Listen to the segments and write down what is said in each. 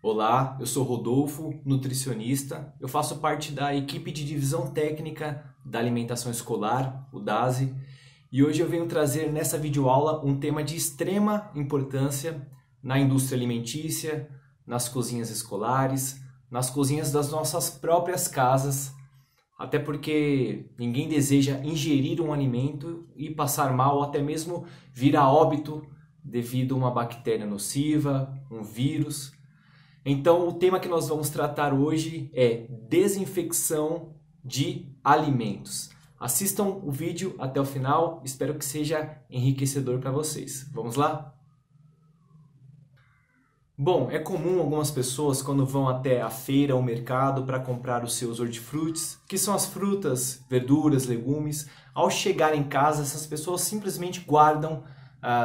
Olá, eu sou Rodolfo, nutricionista. Eu faço parte da equipe de divisão técnica da alimentação escolar, o DASE, e hoje eu venho trazer nessa videoaula um tema de extrema importância na indústria alimentícia, nas cozinhas escolares, nas cozinhas das nossas próprias casas, até porque ninguém deseja ingerir um alimento e passar mal ou até mesmo vir a óbito devido a uma bactéria nociva, um vírus. Então, o tema que nós vamos tratar hoje é desinfecção de alimentos. Assistam o vídeo até o final, espero que seja enriquecedor para vocês. Vamos lá? Bom, é comum algumas pessoas quando vão até a feira ou mercado para comprar os seus hortifrutis, que são as frutas, verduras, legumes. Ao chegar em casa, essas pessoas simplesmente guardam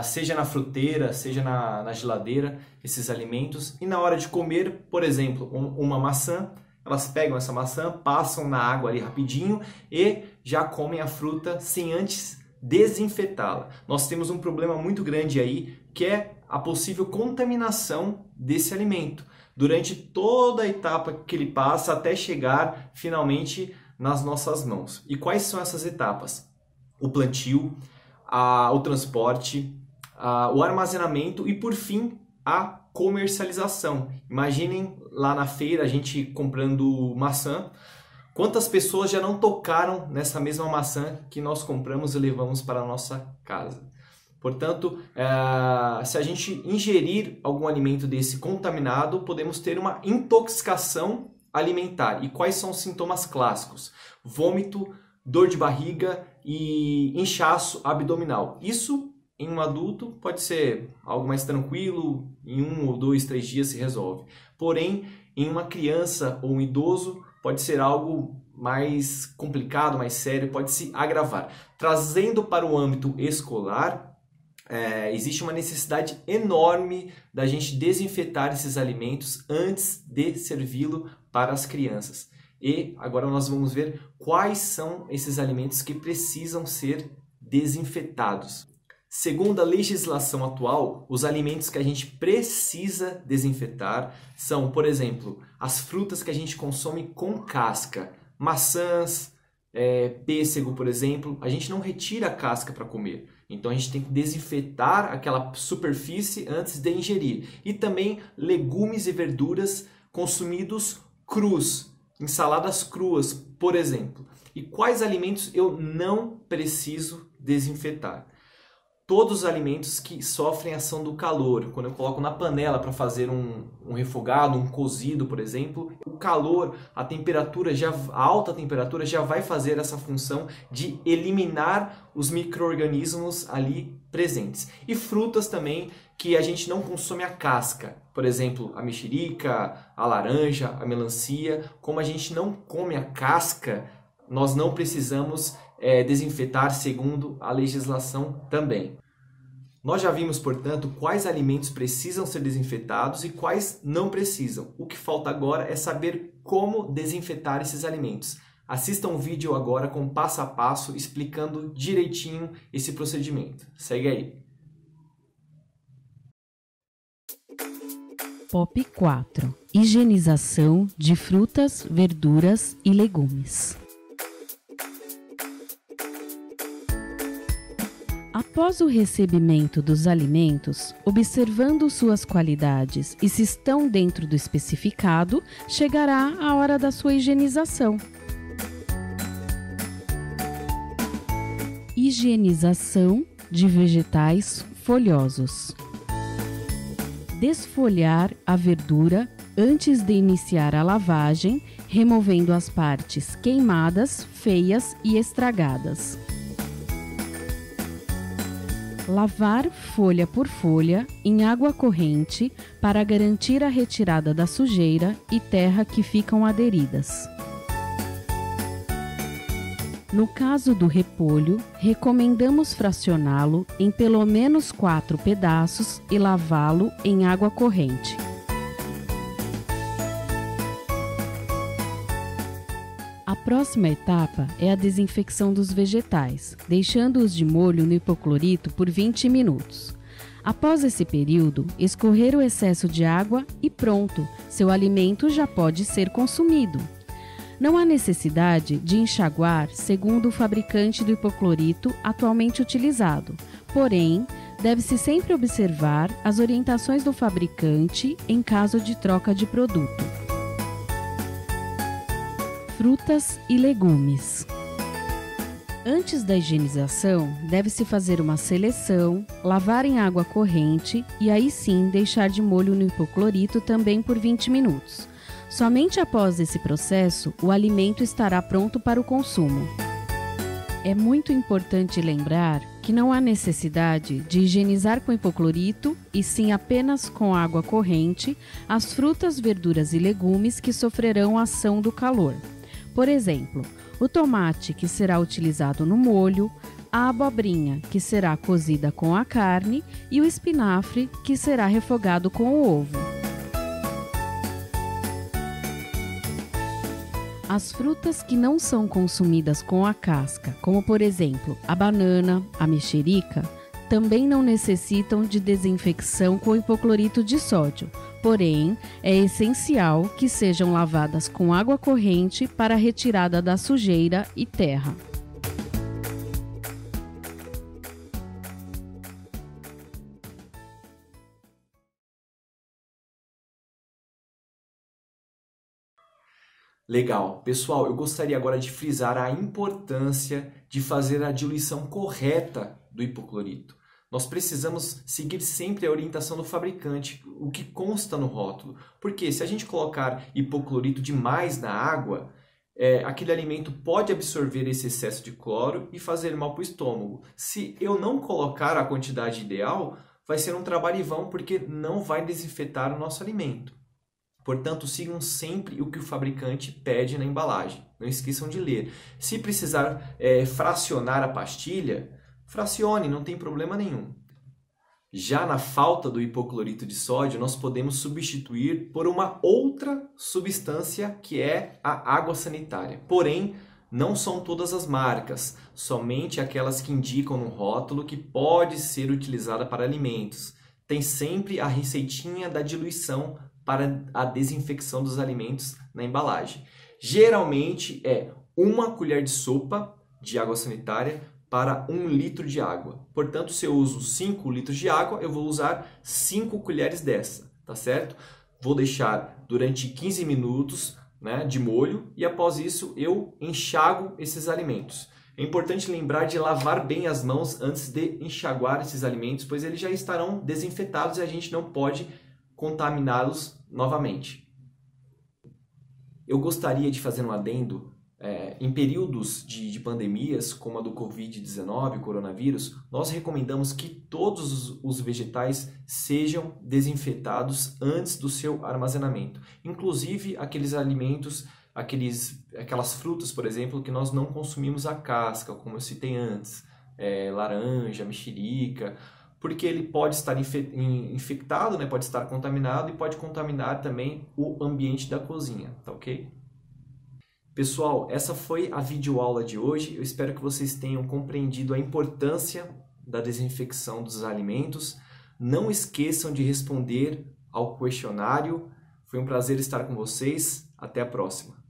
seja na fruteira, seja na geladeira, esses alimentos. E na hora de comer, por exemplo, uma maçã, elas pegam essa maçã, passam na água ali rapidinho e já comem a fruta sem antes desinfetá-la. Nós temos um problema muito grande aí, que é a possível contaminação desse alimento durante toda a etapa que ele passa até chegar finalmente nas nossas mãos. E quais são essas etapas? O plantio, o transporte, o armazenamento e, por fim, a comercialização. Imaginem lá na feira a gente comprando maçã. Quantas pessoas já não tocaram nessa mesma maçã que nós compramos e levamos para a nossa casa? Portanto, se a gente ingerir algum alimento desse contaminado, podemos ter uma intoxicação alimentar. E quais são os sintomas clássicos? Vômito, dor de barriga e inchaço abdominal. Isso em um adulto pode ser algo mais tranquilo, em 1 ou 2, 3 dias se resolve. Porém, em uma criança ou um idoso pode ser algo mais complicado, mais sério, pode se agravar. Trazendo para o âmbito escolar, existe uma necessidade enorme da gente desinfetar esses alimentos antes de servi-lo para as crianças. E agora nós vamos ver quais são esses alimentos que precisam ser desinfetados. Segundo a legislação atual, os alimentos que a gente precisa desinfetar são, por exemplo, as frutas que a gente consome com casca, maçãs, pêssego, por exemplo. A gente não retira a casca para comer, então a gente tem que desinfetar aquela superfície antes de ingerir. E também legumes e verduras consumidos crus, ensaladas cruas, por exemplo. E quais alimentos eu não preciso desinfetar? Todos os alimentos que sofrem ação do calor. Quando eu coloco na panela para fazer um refogado, um cozido, por exemplo, o calor, a alta temperatura já vai fazer essa função de eliminar os micro-organismos ali presentes. E frutas também que a gente não consome a casca. Por exemplo, a mexerica, a laranja, a melancia. Como a gente não come a casca, nós não precisamos desinfetar segundo a legislação também. Nós já vimos, portanto, quais alimentos precisam ser desinfetados e quais não precisam. O que falta agora é saber como desinfetar esses alimentos. Assistam o vídeo agora com passo a passo explicando direitinho esse procedimento. Segue aí. POP 4. Higienização de frutas, verduras e legumes. Após o recebimento dos alimentos, observando suas qualidades e se estão dentro do especificado, chegará a hora da sua higienização. Higienização de vegetais folhosos. Desfolhar a verdura antes de iniciar a lavagem, removendo as partes queimadas, feias e estragadas. Lavar folha por folha em água corrente para garantir a retirada da sujeira e terra que ficam aderidas. No caso do repolho, recomendamos fracioná-lo em pelo menos 4 pedaços e lavá-lo em água corrente. A próxima etapa é a desinfecção dos vegetais, deixando-os de molho no hipoclorito por 20 minutos. Após esse período, escorrer o excesso de água e pronto, seu alimento já pode ser consumido. Não há necessidade de enxaguar segundo o fabricante do hipoclorito atualmente utilizado, porém, deve-se sempre observar as orientações do fabricante em caso de troca de produto. Frutas e legumes. Antes da higienização, deve-se fazer uma seleção, lavar em água corrente e aí sim deixar de molho no hipoclorito também por 20 minutos. Somente após esse processo, o alimento estará pronto para o consumo. É muito importante lembrar que não há necessidade de higienizar com hipoclorito e sim apenas com água corrente as frutas, verduras e legumes que sofrerão a ação do calor. Por exemplo, o tomate, que será utilizado no molho, a abobrinha, que será cozida com a carne, e o espinafre, que será refogado com o ovo. As frutas que não são consumidas com a casca, como por exemplo a banana, a mexerica, também não necessitam de desinfecção com hipoclorito de sódio. Porém, é essencial que sejam lavadas com água corrente para a retirada da sujeira e terra. Legal. Pessoal, eu gostaria agora de frisar a importância de fazer a diluição correta do hipoclorito. Nós precisamos seguir sempre a orientação do fabricante, o que consta no rótulo. Porque se a gente colocar hipoclorito demais na água, aquele alimento pode absorver esse excesso de cloro e fazer mal para o estômago. Se eu não colocar a quantidade ideal, vai ser um trabalho em vão, porque não vai desinfetar o nosso alimento. Portanto, sigam sempre o que o fabricante pede na embalagem. Não esqueçam de ler. Se precisar fracionar a pastilha, fracione, não tem problema nenhum. Já na falta do hipoclorito de sódio, nós podemos substituir por uma outra substância que é a água sanitária. Porém, não são todas as marcas, somente aquelas que indicam no rótulo que pode ser utilizada para alimentos. Tem sempre a receitinha da diluição para a desinfecção dos alimentos na embalagem. Geralmente é 1 colher de sopa de água sanitária para 1 litro de água. Portanto, se eu uso 5 litros de água, eu vou usar 5 colheres dessa, tá certo? Vou deixar durante 15 minutos, né, de molho e após isso eu enxago esses alimentos. É importante lembrar de lavar bem as mãos antes de enxaguar esses alimentos, pois eles já estarão desinfetados e a gente não pode contaminá-los novamente. Eu gostaria de fazer um adendo. Em períodos de pandemias, como a do Covid-19, coronavírus, nós recomendamos que todos os vegetais sejam desinfetados antes do seu armazenamento. Inclusive aqueles alimentos, aquelas frutas, por exemplo, que nós não consumimos a casca, como eu citei antes, laranja, mexerica, porque ele pode estar infectado, né? Pode estar contaminado e pode contaminar também o ambiente da cozinha, tá ok? Pessoal, essa foi a videoaula de hoje. Eu espero que vocês tenham compreendido a importância da desinfecção dos alimentos. Não esqueçam de responder ao questionário. Foi um prazer estar com vocês. Até a próxima.